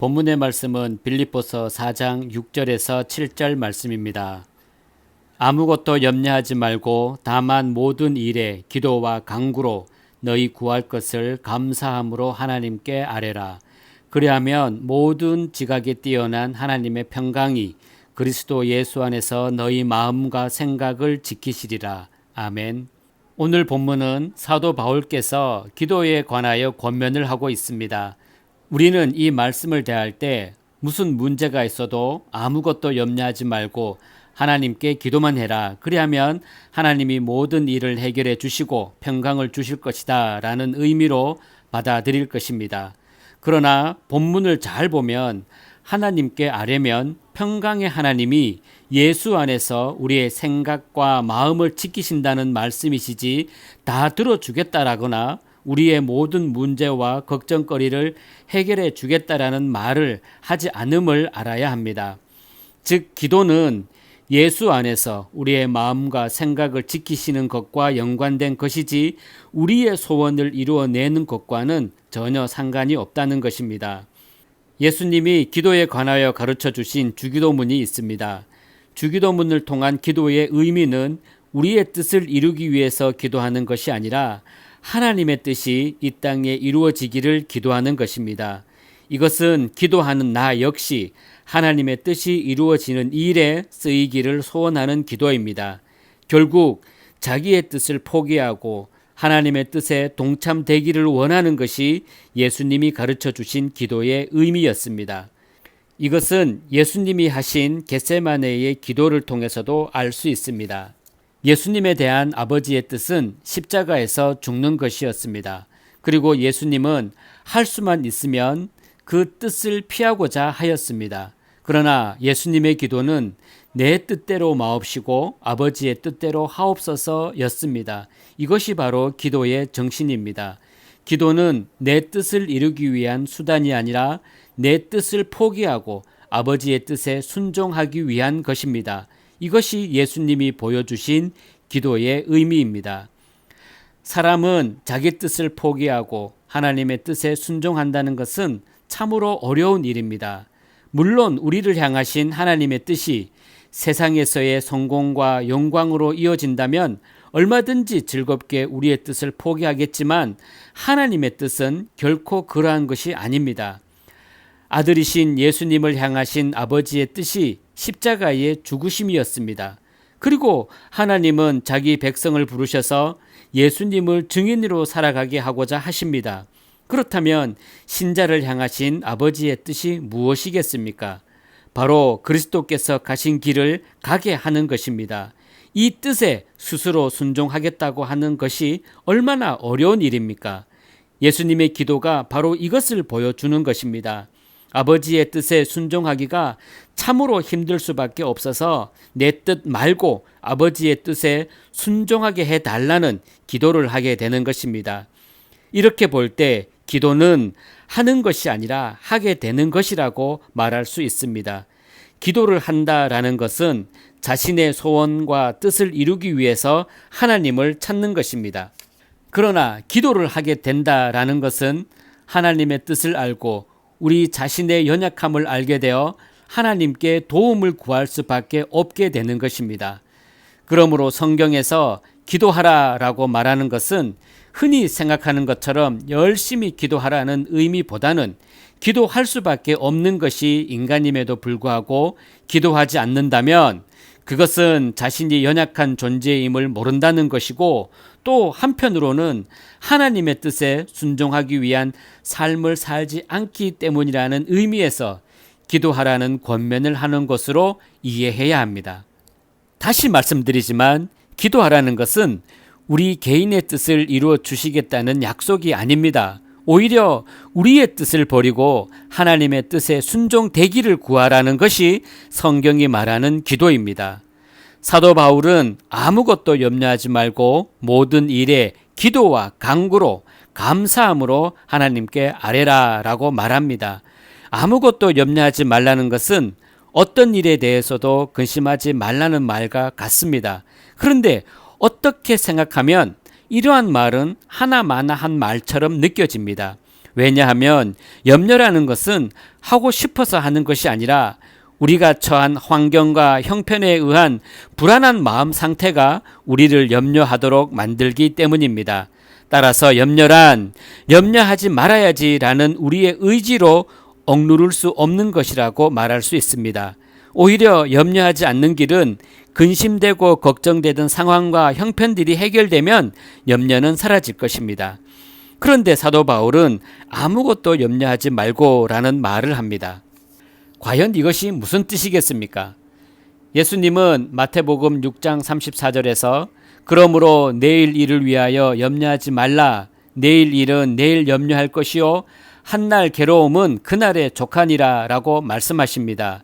본문의 말씀은 빌립보서 4장 6절에서 7절 말씀입니다. 아무것도 염려하지 말고 다만 모든 일에 기도와 간구로 너희 구할 것을 감사함으로 하나님께 아뢰라. 그리하면 모든 지각에 뛰어난 하나님의 평강이 그리스도 예수 안에서 너희 마음과 생각을 지키시리라. 아멘. 오늘 본문은 사도 바울께서 기도에 관하여 권면을 하고 있습니다. 우리는 이 말씀을 대할 때 무슨 문제가 있어도 아무것도 염려하지 말고 하나님께 기도만 해라. 그리하면 하나님이 모든 일을 해결해 주시고 평강을 주실 것이다 라는 의미로 받아들일 것입니다. 그러나 본문을 잘 보면 하나님께 아뢰면 평강의 하나님이 예수 안에서 우리의 생각과 마음을 지키신다는 말씀이시지 다 들어주겠다라거나 우리의 모든 문제와 걱정거리를 해결해 주겠다라는 말을 하지 않음을 알아야 합니다. 즉 기도는 예수 안에서 우리의 마음과 생각을 지키시는 것과 연관된 것이지 우리의 소원을 이루어내는 것과는 전혀 상관이 없다는 것입니다. 예수님이 기도에 관하여 가르쳐 주신 주기도문이 있습니다. 주기도문을 통한 기도의 의미는 우리의 뜻을 이루기 위해서 기도하는 것이 아니라 하나님의 뜻이 이 땅에 이루어지기를 기도하는 것입니다. 이것은 기도하는 나 역시 하나님의 뜻이 이루어지는 일에 쓰이기를 소원하는 기도입니다. 결국 자기의 뜻을 포기하고 하나님의 뜻에 동참되기를 원하는 것이 예수님이 가르쳐 주신 기도의 의미였습니다. 이것은 예수님이 하신 겟세마네의 기도를 통해서도 알 수 있습니다. 예수님에 대한 아버지의 뜻은 십자가에서 죽는 것이었습니다. 그리고 예수님은 할 수만 있으면 그 뜻을 피하고자 하였습니다. 그러나 예수님의 기도는 내 뜻대로 마옵시고 아버지의 뜻대로 하옵소서였습니다. 이것이 바로 기도의 정신입니다. 기도는 내 뜻을 이루기 위한 수단이 아니라 내 뜻을 포기하고 아버지의 뜻에 순종하기 위한 것입니다. 이것이 예수님이 보여주신 기도의 의미입니다. 사람은 자기 뜻을 포기하고 하나님의 뜻에 순종한다는 것은 참으로 어려운 일입니다. 물론 우리를 향하신 하나님의 뜻이 세상에서의 성공과 영광으로 이어진다면 얼마든지 즐겁게 우리의 뜻을 포기하겠지만 하나님의 뜻은 결코 그러한 것이 아닙니다. 아들이신 예수님을 향하신 아버지의 뜻이 십자가의 죽으심이었습니다. 그리고 하나님은 자기 백성을 부르셔서 예수님을 증인으로 살아가게 하고자 하십니다. 그렇다면 신자를 향하신 아버지의 뜻이 무엇이겠습니까? 바로 그리스도께서 가신 길을 가게 하는 것입니다. 이 뜻에 스스로 순종하겠다고 하는 것이 얼마나 어려운 일입니까? 예수님의 기도가 바로 이것을 보여주는 것입니다. 아버지의 뜻에 순종하기가 참으로 힘들 수밖에 없어서 내 뜻 말고 아버지의 뜻에 순종하게 해달라는 기도를 하게 되는 것입니다. 이렇게 볼 때 기도는 하는 것이 아니라 하게 되는 것이라고 말할 수 있습니다. 기도를 한다라는 것은 자신의 소원과 뜻을 이루기 위해서 하나님을 찾는 것입니다. 그러나 기도를 하게 된다라는 것은 하나님의 뜻을 알고 우리 자신의 연약함을 알게 되어 하나님께 도움을 구할 수밖에 없게 되는 것입니다. 그러므로 성경에서 기도하라라고 말하는 것은 흔히 생각하는 것처럼 열심히 기도하라는 의미보다는 기도할 수밖에 없는 것이 인간임에도 불구하고 기도하지 않는다면 그것은 자신이 연약한 존재임을 모른다는 것이고 또 한편으로는 하나님의 뜻에 순종하기 위한 삶을 살지 않기 때문이라는 의미에서 기도하라는 권면을 하는 것으로 이해해야 합니다. 다시 말씀드리지만 기도하라는 것은 우리 개인의 뜻을 이루어 주시겠다는 약속이 아닙니다. 오히려 우리의 뜻을 버리고 하나님의 뜻에 순종되기를 구하라는 것이 성경이 말하는 기도입니다. 사도 바울은 아무것도 염려하지 말고 모든 일에 기도와 간구로 감사함으로 하나님께 아뢰라라고 말합니다. 아무것도 염려하지 말라는 것은 어떤 일에 대해서도 근심하지 말라는 말과 같습니다. 그런데 어떻게 생각하면 이러한 말은 하나마나한 말처럼 느껴집니다. 왜냐하면 염려라는 것은 하고 싶어서 하는 것이 아니라 우리가 처한 환경과 형편에 의한 불안한 마음 상태가 우리를 염려하도록 만들기 때문입니다. 따라서 염려란 염려하지 말아야지라는 우리의 의지로 억누를 수 없는 것이라고 말할 수 있습니다. 오히려 염려하지 않는 길은 근심되고 걱정되던 상황과 형편들이 해결되면 염려는 사라질 것입니다. 그런데 사도 바울은 아무것도 염려하지 말고라는 말을 합니다. 과연 이것이 무슨 뜻이겠습니까? 예수님은 마태복음 6장 34절에서 그러므로 내일 일을 위하여 염려하지 말라. 내일 일은 내일 염려할 것이요 한날 괴로움은 그날의 족하니라 라고 말씀하십니다.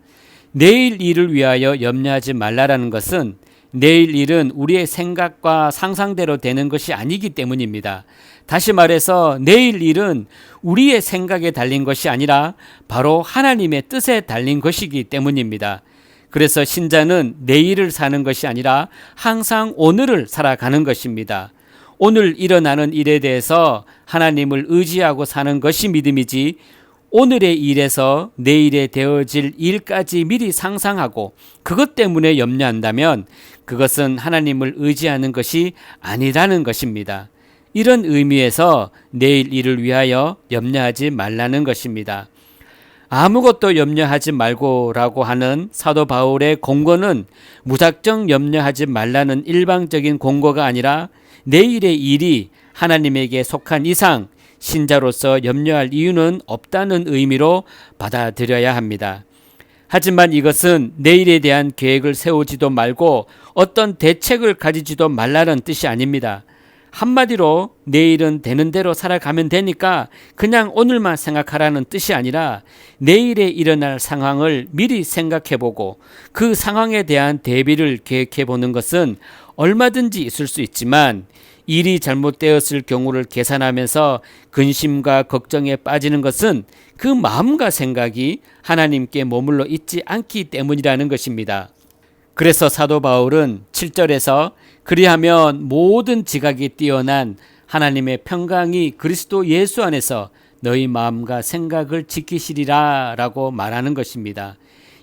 내일 일을 위하여 염려하지 말라라는 것은 내일 일은 우리의 생각과 상상대로 되는 것이 아니기 때문입니다. 다시 말해서 내일 일은 우리의 생각에 달린 것이 아니라 바로 하나님의 뜻에 달린 것이기 때문입니다. 그래서 신자는 내일을 사는 것이 아니라 항상 오늘을 살아가는 것입니다. 오늘 일어나는 일에 대해서 하나님을 의지하고 사는 것이 믿음이지, 오늘의 일에서 내일에 되어질 일까지 미리 상상하고 그것 때문에 염려한다면 그것은 하나님을 의지하는 것이 아니라는 것입니다. 이런 의미에서 내일 일을 위하여 염려하지 말라는 것입니다. 아무것도 염려하지 말고라고 하는 사도 바울의 공고는 무작정 염려하지 말라는 일방적인 공고가 아니라 내일의 일이 하나님에게 속한 이상 신자로서 염려할 이유는 없다는 의미로 받아들여야 합니다. 하지만 이것은 내일에 대한 계획을 세우지도 말고 어떤 대책을 가지지도 말라는 뜻이 아닙니다. 한마디로 내일은 되는 대로 살아가면 되니까 그냥 오늘만 생각하라는 뜻이 아니라 내일에 일어날 상황을 미리 생각해보고 그 상황에 대한 대비를 계획해보는 것은 얼마든지 있을 수 있지만 일이 잘못되었을 경우를 계산하면서 근심과 걱정에 빠지는 것은 그 마음과 생각이 하나님께 머물러 있지 않기 때문이라는 것입니다. 그래서 사도 바울은 7절에서 그리하면 모든 지각이 뛰어난 하나님의 평강이 그리스도 예수 안에서 너희 마음과 생각을 지키시리라 라고 말하는 것입니다.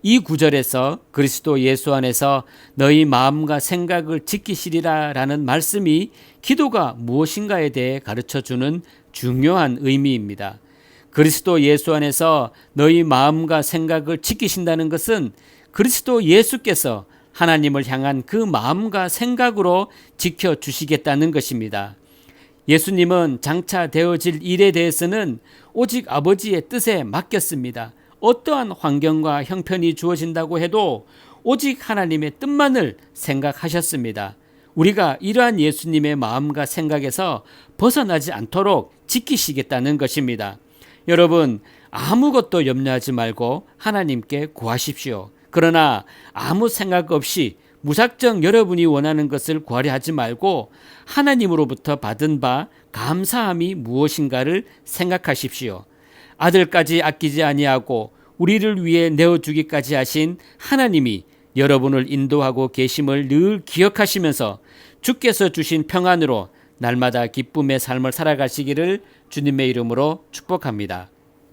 이 구절에서 그리스도 예수 안에서 너희 마음과 생각을 지키시리라 라는 말씀이 기도가 무엇인가에 대해 가르쳐주는 중요한 의미입니다. 그리스도 예수 안에서 너희 마음과 생각을 지키신다는 것은 그리스도 예수께서 하나님을 향한 그 마음과 생각으로 지켜주시겠다는 것입니다. 예수님은 장차 되어질 일에 대해서는 오직 아버지의 뜻에 맡겼습니다. 어떠한 환경과 형편이 주어진다고 해도 오직 하나님의 뜻만을 생각하셨습니다. 우리가 이러한 예수님의 마음과 생각에서 벗어나지 않도록 지키시겠다는 것입니다. 여러분, 아무것도 염려하지 말고 하나님께 구하십시오. 그러나 아무 생각 없이 무작정 여러분이 원하는 것을 구하려 하지 말고 하나님으로부터 받은 바 감사함이 무엇인가를 생각하십시오. 아들까지 아끼지 아니하고 우리를 위해 내어주기까지 하신 하나님이 여러분을 인도하고 계심을 늘 기억하시면서 주께서 주신 평안으로 날마다 기쁨의 삶을 살아가시기를 주님의 이름으로 축복합니다.